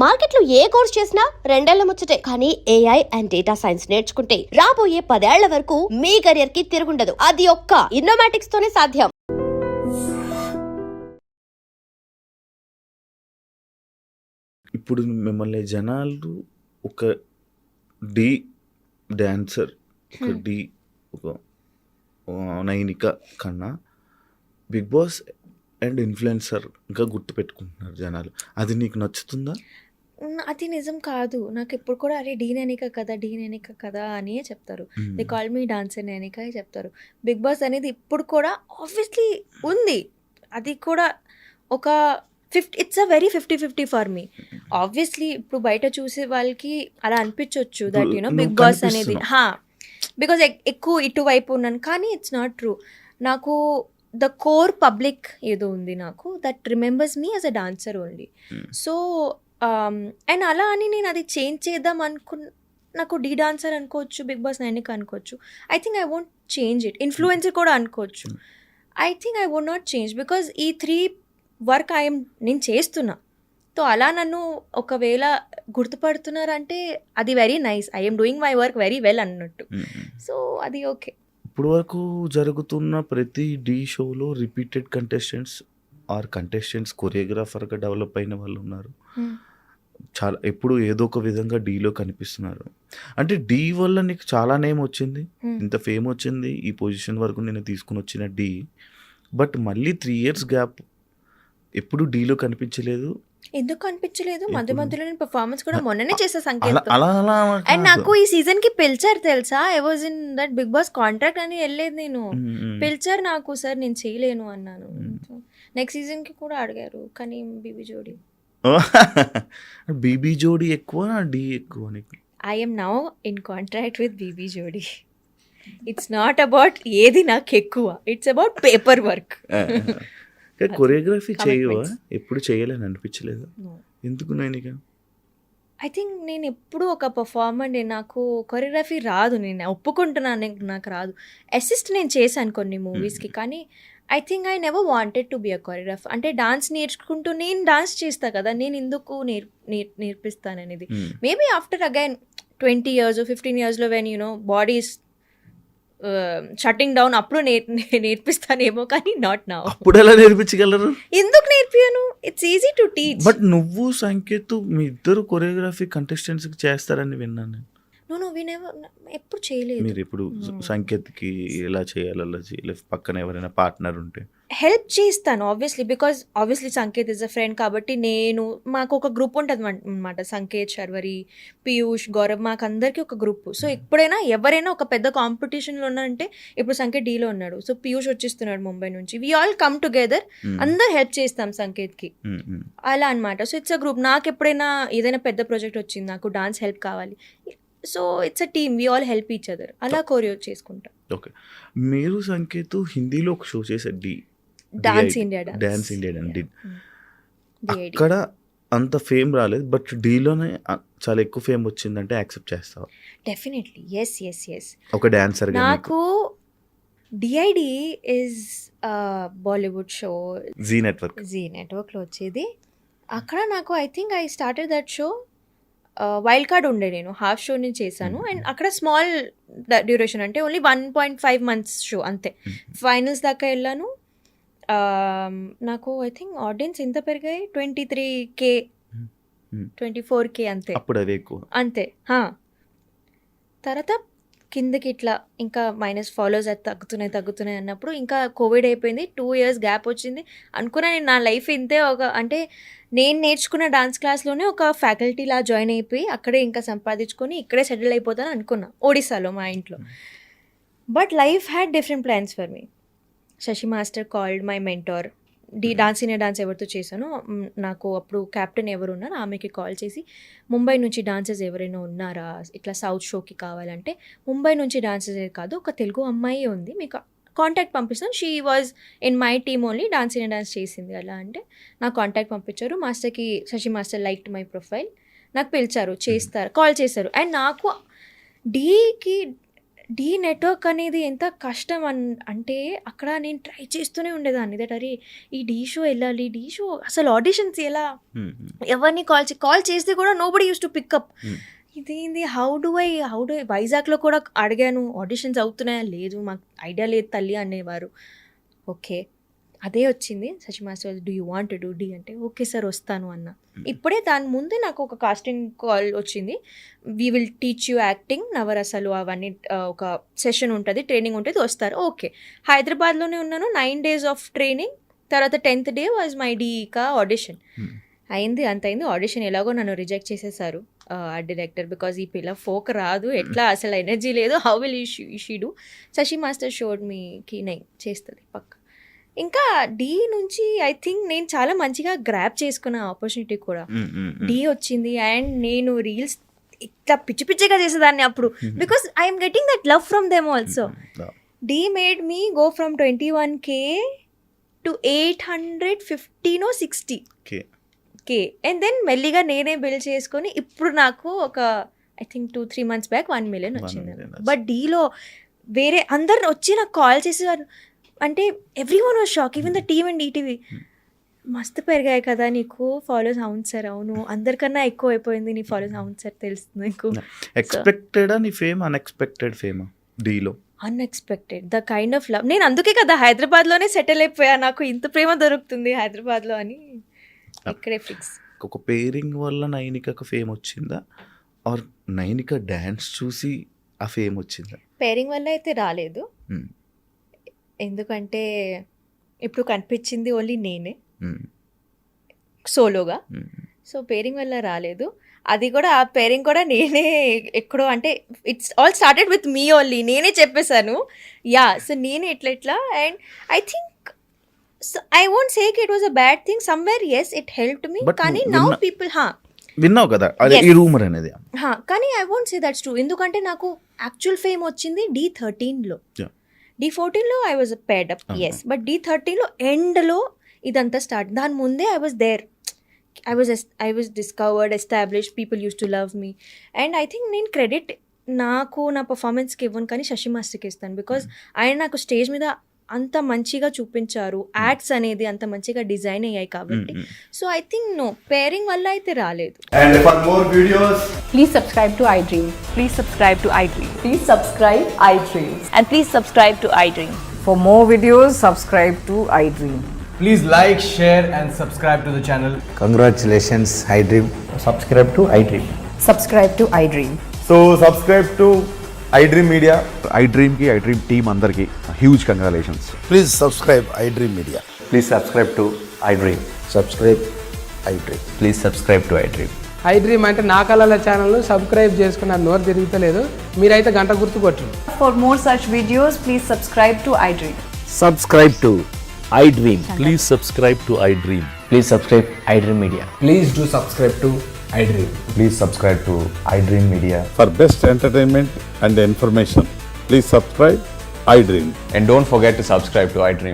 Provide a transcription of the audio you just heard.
మార్కెట్లో ఏ కోర్స్ చేసినా రెండేళ్ల ముచ్చటే. కానీ ఏఐ అండ్ డేటా సైన్స్ నేర్చుకుంటే రాబోయే 10 ఏళ్ల వరకు మీ కెరియర్ కి తిరుగుండదు. అది ఒక్క ఇన్నోమాటిక్స్ తోనే సాధ్యం. ఇప్పుడు మిమ్మల్ని జనాలు ఒక డి డాన్సర్, ఒక డి ఒక నైనిక కన్నా బిగ్ బాస్ అండ్ ఇన్ఫ్లుయెన్సర్ ఇంకా గుర్తుపెట్టుకుంటున్నారు జనాలు. అది నీకు నచ్చుతుందా? అది నిజం కాదు. నాకు ఎప్పుడు కూడా అరే డీ నైనిక కదా అని చెప్తారు. They call me dancer Nainika అని చెప్తారు. బిగ్ బాస్ అనేది ఇప్పుడు కూడా ఆబ్వియస్లీ ఉంది. అది కూడా ఒక it's a very 50-50 for me. Obviously ఇప్పుడు బయట చూసే వాళ్ళకి అలా అనిపించవచ్చు దట్ బిగ్ బాస్ అనేది బికాజ్ ఎక్కువ ఇటువైపు ఉన్నాను, కానీ ఇట్స్ నాట్ ట్రూ. నాకు ద కోర్ పబ్లిక్ ఏదో ఉంది నాకు that remembers me as a dancer only. So and అలా అని నేను అది చేంజ్ చేద్దాం నాకు డీ డాన్సర్ అనుకోవచ్చు, బిగ్ బాస్ నైనిక అనుకోవచ్చు. I think I won't change it. Influencer కూడా అనుకోవచ్చు. I think I won't not change because ఈ 3 వర్క్ నేను చేస్తున్నా. సో అలా నన్ను ఒకవేళ గుర్తుపడుతున్నారంటే అది very nice. I'm doing my work very well అన్నట్టు. సో అది ఓకే. ఇప్పుడు వరకు జరుగుతున్న ప్రతి డి షోలో రిపీటెడ్ కంటెస్టెంట్స్ కొరియోగ్రాఫర్గా డెవలప్ అయిన వాళ్ళు ఉన్నారు. చాలా ఎప్పుడు ఏదో ఒక విధంగా డీలో కనిపిస్తున్నారు. అంటే డీ వల్ల నీకు చాలా నేమ్ వచ్చింది, ఇంత ఫేమ్ వచ్చింది, ఈ పొజిషన్ వరకు నేను తీసుకుని వచ్చిన డీ. బట్ మళ్ళీ 3 years గ్యాప్, ఎప్పుడు డీలో కనిపించలేదు. ఎందుకు అనిపించలేదు? మధ్యలో నేను పర్ఫార్మెన్స్ కూడా మొన్ననే చేసా అలా సంకేత్. అలా అలా అండ్ నాకు ఈ సీజన్ కి పిలిచారు తెలుసా. I was in that Bigg Boss contract అని వెళ్ళలేదు నేను. పిలిచారు నాకు, సార్ నేను చేయలేను అన్నాను. నెక్స్ట్ సీజన్ కి కూడా అడిగారు, కానీ బీబీ జోడీ. బీబీ జోడీ ఎక్కువ, డీ ఎక్కువ నీకు? I'm now in contract with BB Jodi. It's not about ఏది నాకు ఎక్కువ, it's about paper work. Choreography చేయవా? ఎప్పుడు చేయలేని అనిపించలేదు? ఎందుకు నైనిక? ఐ థింక్ నేను ఎప్పుడు ఒక పర్ఫార్మర్, నాకు కొరియోగ్రఫీ రాదు. నేను ఒప్పుకుంటున్నాను, నాకు రాదు. అసిస్ట్ నేను చేశాను కొన్ని మూవీస్కి, కానీ I think I never wanted to be a choreographer. అంటే డాన్స్ నేర్చుకుంటూ నేను డాన్స్ చేస్తా కదా, నేను ఎందుకు నేర్పిస్తాననేది. మేబీ ఆఫ్టర్ అగైన్ 20 years 15 yearsలో వెన్ బాడీస్ షట్టింగ్ డౌన్ అప్పుడు నేర్పిస్తానేమో, కానీ నాట్ నౌ. అప్పుడు ఎలా నేర్పించగలరు? ఎందుకు నేర్పియను? It's easy to teach. But నువ్వు సంకేత్ మీ ఇద్దరు కొరియోగ్రఫీ కంటెస్టెంట్స్ చేస్తారని విన్నాను. నో వి నెవర్, ఎప్పుడు చేయలేదు. మీరు ఇప్పుడు సంకేత్కి ఎలా చేయాలి, అలా చేయలేదు. పక్కన ఎవరైనా పార్ట్నర్ ఉంటే హెల్ప్ చేస్తాను obviously, because obviously Sanket is a friend కాబట్టి. మాకు ఒక గ్రూప్ ఉంటుంది అనమాట, సంకేత్, శర్వరి, పీయూష్, గౌరవ్, మాకు అందరికీ ఒక గ్రూప్. సో ఎప్పుడైనా ఎవరైనా ఒక పెద్ద కాంపిటీషన్లో ఉన్నారంటే, ఇప్పుడు సంకేత్ డీలో ఉన్నాడు, సో పీయూష్ వచ్చేస్తున్నాడు ముంబై నుంచి, వి ఆల్ కమ్ టుగెదర్, అందరు హెల్ప్ చేస్తాం సంకేత్కి, అలా అనమాట. So it's a group. నాకు ఎప్పుడైనా ఏదైనా పెద్ద ప్రాజెక్ట్ వచ్చింది, నాకు డాన్స్ హెల్ప్ కావాలి, so it's a team, we all help each other, అలా కోరియో చేసుకుంటాం. ఓకే. మీరు సంకేత్ హిందీలో ఒక షో చేశారు, డాన్స్ ఇండియా డి. అక్కడ అంత ఫేమ్ రాలేదు, బట్ డీలోనే చాలా ఎక్కువ ఫేమ్ వచ్చిందంటే యాక్సెప్ట్ చేస్తావా? Definitely, yes. ఒక డాన్సర్ నాకు DID is Bollywood show, Zee నెట్వర్క్లో వచ్చేది. అక్కడ నాకు I think I started that show, wild card ఉండే, నేను హాఫ్ షో నేను చేశాను. అండ్ అక్కడ స్మాల్ డ్యూరేషన్, అంటే ఓన్లీ 1.5 months షో అంతే. ఫైనల్స్ దాకా వెళ్ళాను. నాకు ఐ థింక్ ఆడియన్స్ ఎంత పెరిగాయి, 23K 24K అంతే. అప్పుడు అదే ఎక్కువ అంతే. తర్వాత కిందకి ఇట్లా ఇంకా మైనస్ ఫాలోవర్స్ తగ్గుతున్నాయి అన్నప్పుడు ఇంకా కోవిడ్ అయిపోయింది, 2 years గ్యాప్ వచ్చింది. అనుకున్నా నేను నా లైఫ్ ఇంతే, అంటే నేను నేర్చుకున్న డాన్స్ క్లాస్లోనే ఒక ఫ్యాకల్టీలా జాయిన్ అయిపోయి అక్కడే ఇంకా సంపాదించుకొని ఇక్కడే సెటిల్ అయిపోతాను అనుకున్నా, ఒడిశాలో మా ఇంట్లో. But life had different plans for me. Shashi master called my mentor. Dance ఎవరితో చేశానో, నాకు అప్పుడు క్యాప్టెన్ ఎవరు ఉన్నారు, ఆమెకి కాల్ చేసి, ముంబై నుంచి డాన్సర్స్ ఎవరైనా ఉన్నారా ఇట్లా సౌత్ షోకి కావాలంటే, ముంబై నుంచి డాన్సర్స్ కాదు, ఒక తెలుగు అమ్మాయి ఉంది, మీకు కాంటాక్ట్ పంపిస్తాను, she was in my team only, dance చేసింది అలా అంటే నాకు కాంటాక్ట్ పంపించారు. మాస్టర్కి, Shashi master liked my profile, నాకు పిలిచారు, కాల్ చేశారు. అండ్ నాకు డీ నెట్వర్క్ అనేది ఎంత కష్టం అంటే అక్కడ నేను ట్రై చేస్తూనే ఉండేదాన్ని దట్ అరే ఈ డీ షో వెళ్ళాలి, డీ షో అసలు ఆడిషన్స్ ఎలా, ఎవరిని కాల్ చేస్తే కూడా నోబడి యూస్ టు పికప్. ఇదేంది హౌ డు ఐ వైజాగ్లో కూడా అడిగాను ఆడిషన్స్ అవుతున్నాయా, లేదు మాకు ఐడియా లేదు తల్లి అనేవారు. ఓకే అదే వచ్చింది Shashi master do you want do Dhee అంటే ఓకే సార్ వస్తాను అన్న. ఇప్పుడే దాని ముందే నాకు ఒక కాస్టింగ్ కాల్ వచ్చింది, we will teach you acting నవరసాలు అవన్నీ ఒక సెషన్ ఉంటుంది, ట్రైనింగ్ ఉంటుంది, వస్తారు. ఓకే హైదరాబాద్లోనే ఉన్నాను, 9 days ఆఫ్ ట్రైనింగ్, తర్వాత 10th day వాజ్ మై డీకా ఆడిషన్. అయింది అంత అయింది ఆడిషన్, ఎలాగో నన్ను రిజెక్ట్ చేసేసారు ఆ డైరెక్టర్, బికాజ్ ఈ పిల్ల ఫోక్ రాదు, ఎట్లా అసలు ఎనర్జీ లేదు, how will she do. Shashi master showed మీకి నై చేస్తుంది పక్క. ఇంకా డీ నుంచి ఐ థింక్ నేను చాలా మంచిగా గ్రాప్ చేసుకున్న ఆపర్చునిటీ కూడా. డీ వచ్చింది అండ్ నేను రీల్స్ ఇట్లా పిచ్చి పిచ్చిగా చేసేదాన్ని అప్పుడు, because I'm getting that love from them also. Dhee made me go from 21K to 815 or 60K and then మెల్లిగా నేనే బిల్డ్ చేసుకొని ఇప్పుడు నాకు ఒక I think 2-3 months back 1 million వచ్చింది. బట్ డీలో వేరే అందరు వచ్చి నాకు కాల్ చేసేవారు, అంటే everyone was shock, even the team and ETV. మస్తు పెరిగాయి కదా నీకు ఫాలోస్, అవును సార్ అవును, అందరికన్నా ఎక్కువ అయిపోయింది నీ ఫాలోస్, అవును సార్ తెలుస్తుంది నీకు. ఎక్స్పెక్టెడా నీ ఫేమ్, అన్ఎక్స్పెక్టెడ్ ఫేమా డీలో? Unexpected, the kind of love. నేను అందుకే కదా హైదరాబాద్లోనే సెటిల్ అయిపోయా, నాకు ఇంత ప్రేమ దొరుకుతుంది హైదరాబాద్లో అని ఇక్కడే ఫిక్స్. ఒక పేరింగ్ వల్ల నైనికకు ఫేమ్ వచ్చిందా, ఆర్ నైనిక డ్యాన్స్ చూసి ఆ ఫేమ్ వచ్చిందా? పేరింగ్ వల్ల అయితే రాలేదు, ఎందుకంటే ఇప్పుడు కనిపించింది ఓన్లీ నేనే సోలోగా, సో పేరింగ్ వల్ల రాలేదు. అది కూడా ఆ పేరింగ్ కూడా నేనే ఎక్కడో, అంటే it's all started with me only, నేనే చెప్పేశాను యా. సో నేనే ఎట్లా and I think I won't say it was a bad thing, somewhere as it helped me. కానీ నౌ పీపుల్ విన్నావు కదా ఈ రూమర్ అనేది, కానీ I won't say that's true, ఎందుకంటే నాకు యాక్చువల్ ఫేమ్ వచ్చింది D13లో. D14లో I was paid up as, but D13లో ఎండ్లో ఇదంతా స్టార్ట్. దాని ముందే I was there, I was discovered, established, people use to love me. And I think నేను క్రెడిట్ నాకు నా పర్ఫార్మెన్స్కి ఇవ్వను, కానీ శశి మాస్టర్కి ఇస్తాను, బికాజ్ ఆయన నాకు స్టేజ్ మీద అంత మంచిగా చూపించారు, యాడ్స్ అనేది అంత మంచిగా డిజైన్ అయ్యాయి కాబట్టి. So I think no, pairing వల్ల అయితే రాలేదు. And for more videos, Please subscribe to iDream. Please subscribe to iDream. Please subscribe iDream. And please subscribe to iDream. For more videos, subscribe to iDream. please like, share and subscribe to the channel. Congratulations, iDream. Subscribe to iDream. Subscribe to iDream. So subscribe to iDream Media. iDream की iDream team अंदर की huge congratulations. Please subscribe iDream Media. Please subscribe to iDream. Subscribe iDream. Please subscribe to iDream. iDream అంటే నా కళల channel subscribe చేసుకున్న నోరు తిరుగుతలేదు, మీరైతే గంట గుర్తు కొట్టండి. For more such videos, please subscribe to iDream. Subscribe to iDream. Please subscribe to iDream. Please subscribe iDream Media. Please do subscribe to iDream. Please subscribe to iDream Media. For best entertainment and information, please subscribe iDream. And don't forget to subscribe to iDream.